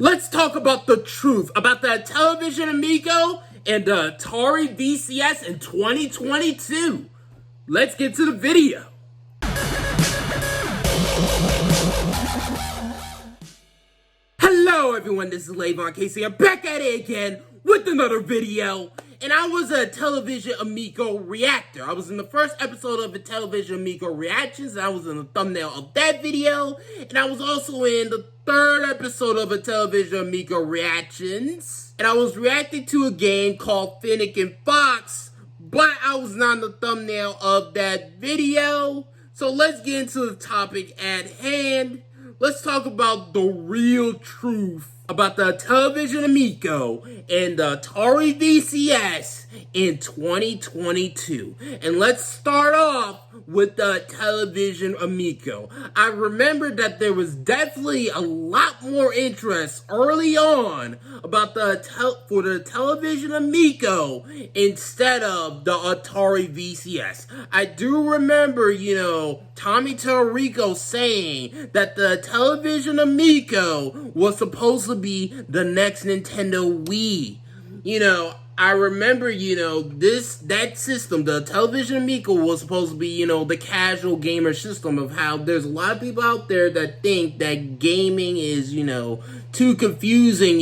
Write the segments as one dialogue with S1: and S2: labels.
S1: Let's talk about the truth about the Intellivision Amico and the Atari VCS in 2022. Let's get to the video. Hello everyone, this is Lavon Cason. I'm back at it again with another video. And I was a Intellivision Amico reactor. I was in the first episode of Intellivision Amico Reactions, and I was in the thumbnail of that video. And I was also in the third episode of Intellivision Amico Reactions. And I was reacting to a game called Finnick and Fox, but I was not in the thumbnail of that video. So let's get into the topic at hand. Let's talk about the real truth about the Intellivision Amico and the Atari VCS in 2022. And let's start off with the Intellivision Amico. I remember that there was definitely a lot more interest early on about for the Intellivision Amico instead of the Atari VCS. I do remember, Tommy Tallarico saying that the Intellivision Amico was supposed to be the next Nintendo Wii. I remember, that system, the Intellivision Amico, was supposed to be, the casual gamer system of how there's a lot of people out there that think that gaming is, too confusing,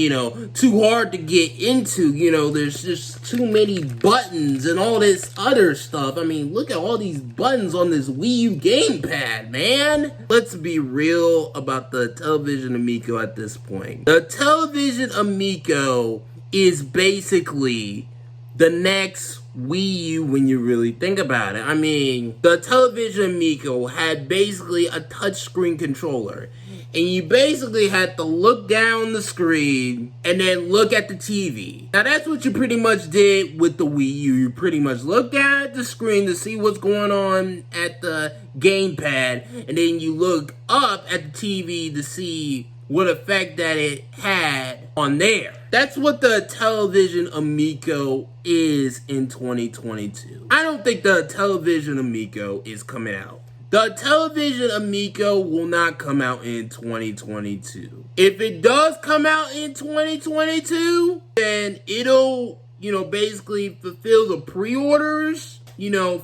S1: too hard to get into, there's just too many buttons and all this other stuff. I mean, look at all these buttons on this Wii U gamepad, man. Let's be real about the Intellivision Amico at this point. The Intellivision Amico is basically the next Wii U when you really think about it. I mean, the Intellivision Amico had basically a touchscreen controller. And you basically had to look down the screen and then look at the TV. Now that's what you pretty much did with the Wii U. You pretty much looked down at the screen to see what's going on at the gamepad. And then you look up at the TV to see what effect that it had on there. That's what the Intellivision Amico is in 2022. I don't think the Intellivision Amico is coming out. The Intellivision Amico will not come out in 2022. If it does come out in 2022, then it'll, basically fulfill the pre-orders,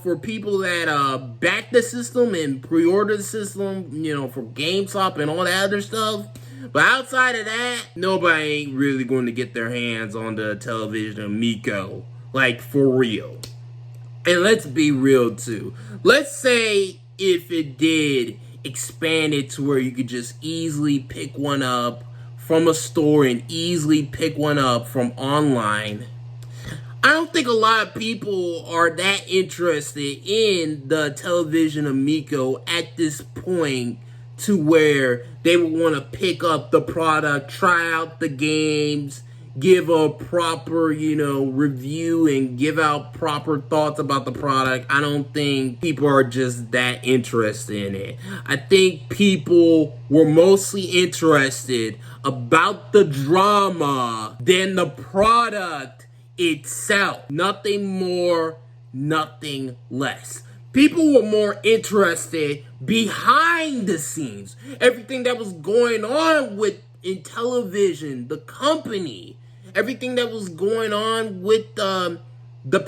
S1: for people that back the system and pre-order the system, for GameStop and all that other stuff. But outside of that, nobody ain't really going to get their hands on the Intellivision Amico, like for real. And let's be real too. Let's say if it did expand it to where you could just easily pick one up from a store and easily pick one up from online, I don't think a lot of people are that interested in the Intellivision Amico at this point to where they would want to pick up the product, try out the games, give a proper, review and give out proper thoughts about the product. I don't think people are just that interested in it. I think people were mostly interested about the drama than the product itself. Nothing more, nothing less. People were more interested behind the scenes. Everything that was going on with Intellivision, the company. Everything that was going on with the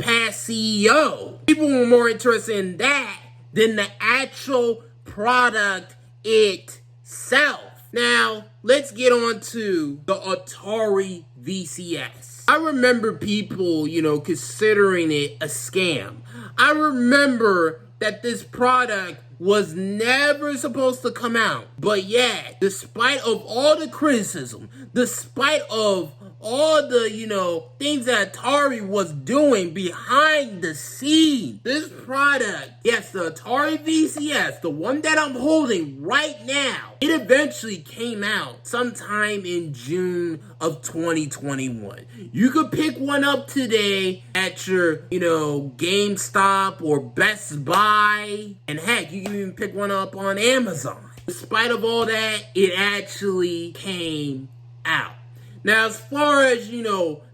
S1: past CEO. People were more interested in that than the actual product itself. Now, let's get on to the Atari VCS. I remember people, considering it a scam. I remember that this product was never supposed to come out. But yet, despite of all the criticism, despite of all the, things that Atari was doing behind the scenes, this product, yes, the Atari VCS, the one that I'm holding right now, it eventually came out sometime in June of 2021. You could pick one up today at your, GameStop or Best Buy. And heck, you can even pick one up on Amazon. Despite of all that, it actually came out. Now, as far as,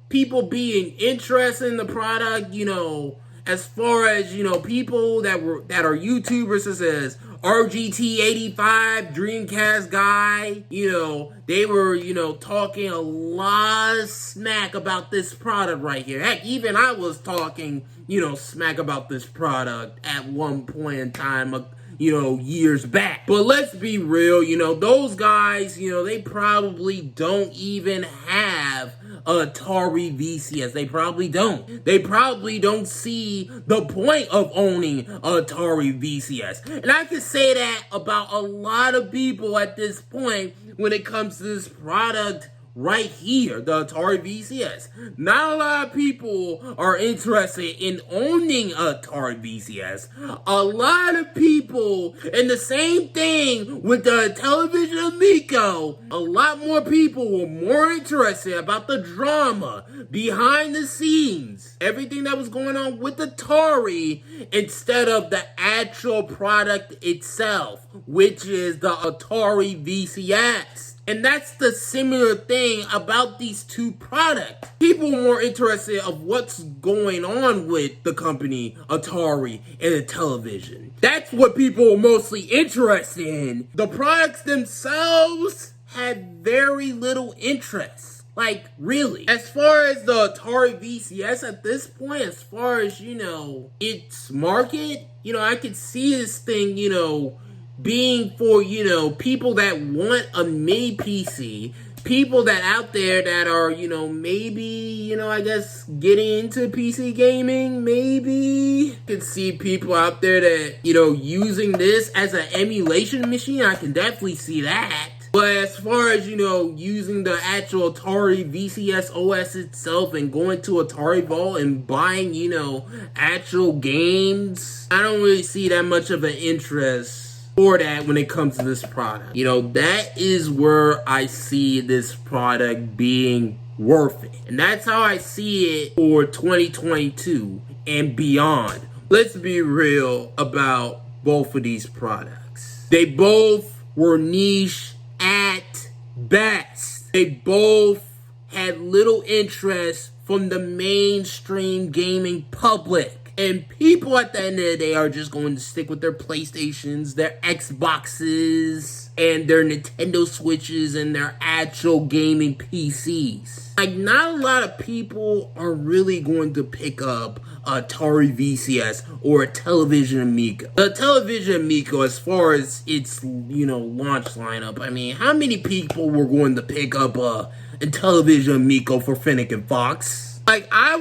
S1: people being interested in the product, as far as, people that are YouTubers such as RGT85 Dreamcast guy, they were, talking a lot of smack about this product right here. Heck, even I was talking, smack about this product at one point in time, years back. But let's be real, those guys, they probably don't even have Atari VCS. They probably don't. They probably don't see the point of owning Atari VCS. And I can say that about a lot of people at this point when it comes to this product right here, the Atari VCS. Not a lot of people are interested in owning Atari VCS. A lot of people, and the same thing with the Intellivision Amico, a lot more people were more interested about the drama behind the scenes, everything that was going on with Atari, instead of the actual product itself, which is the Atari VCS. And that's the similar thing about these two products. People are more interested of what's going on with the company Atari and Intellivision. That's what people are mostly interested in. The products themselves had very little interest. Like, really. As far as the Atari VCS at this point, as far as, its market, I could see this thing, being for, people that want a mini PC, people that out there that are, maybe, I guess, getting into PC gaming, maybe. You can see people out there that, using this as an emulation machine. I can definitely see that. But as far as, using the actual Atari VCS OS itself and going to Atari Vault and buying, actual games, I don't really see that much of an interest for that when it comes to this product. That is where I see this product being worth it. And that's how I see it for 2022 and beyond. Let's be real about both of these products. They both were niche at best. They both had little interest from the mainstream gaming public. And people at the end of the day are just going to stick with their PlayStations, their Xboxes, and their Nintendo Switches, and their actual gaming PCs. Like, not a lot of people are really going to pick up Atari VCS or a Intellivision Amico. The Intellivision Amico, as far as its, launch lineup, I mean, how many people were going to pick up Intellivision Amico for Fennec and Fox? Like, I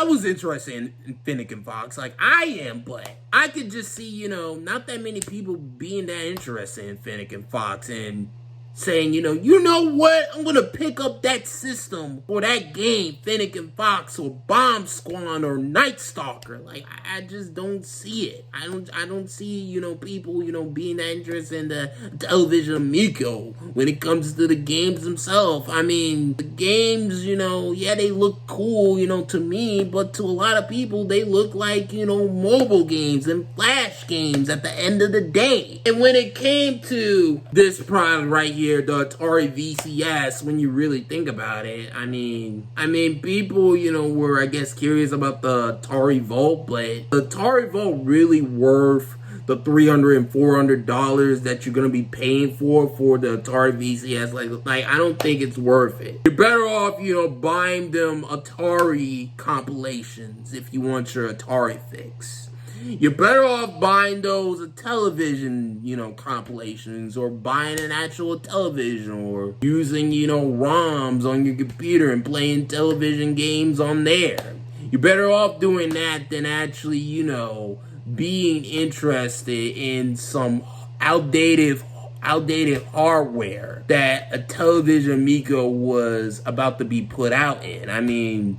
S1: was interested in Fennec and Fox, like I am, but I could just see, not that many people being that interested in Fennec and Fox and saying, you know what, I'm gonna pick up that system or that game, Fennec and Fox or Bomb Squad or Night Stalker. Like, I just don't see it. I don't see, people, being that interested in the Intellivision Amico when it comes to the games themselves. I mean, the games, yeah, they look cool, to me, but to a lot of people, they look like, mobile games and flash games at the end of the day. And when it came to this product right here, the Atari VCS, when you really think about it, I mean, people, were, I guess, curious about the Atari Vault, but the Atari Vault really worth the $300 and $400 that you're gonna be paying for the Atari VCS? Like, I don't think it's worth it. You're better off, buying them Atari compilations if you want your Atari fix. You're better off buying those television, compilations, or buying an actual television, or using, ROMs on your computer and playing television games on there. You're better off doing that than actually, being interested in some outdated hardware that a Intellivision Amico was about to be put out in. I mean,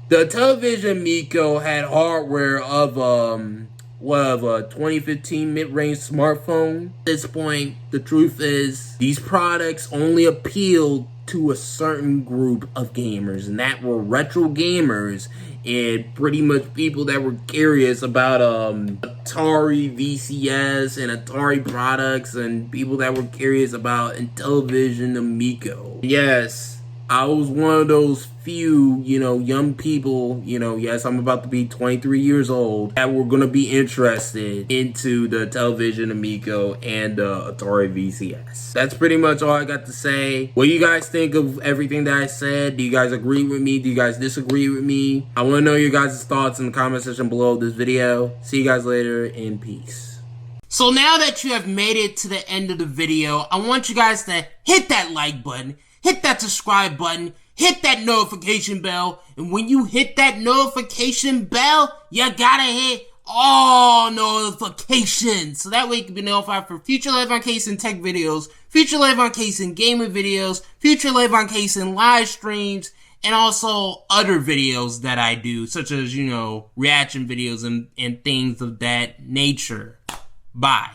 S1: the Intellivision Amico had hardware of a 2015 mid-range smartphone. At this point, the truth is, these products only appealed to a certain group of gamers, and that were retro gamers and pretty much people that were curious about Atari VCS and Atari products, and people that were curious about Intellivision Amico. Yes, I was one of those few, young people, yes, I'm about to be 23 years old, that were going to be interested into the Intellivision Amico and the Atari VCS. That's pretty much all I got to say. What do you guys think of everything that I said? Do you guys agree with me? Do you guys disagree with me? I want to know your guys' thoughts in the comment section below this video. See you guys later, and peace. So now that you have made it to the end of the video, I want you guys to hit that like button, hit that subscribe button, hit that notification bell, and when you hit that notification bell, you gotta hit all notifications, so that way you can be notified for future Lavon Cason tech videos, future Lavon Cason gaming videos, future Lavon Cason live streams, and also other videos that I do, such as, reaction videos and things of that nature. Bye.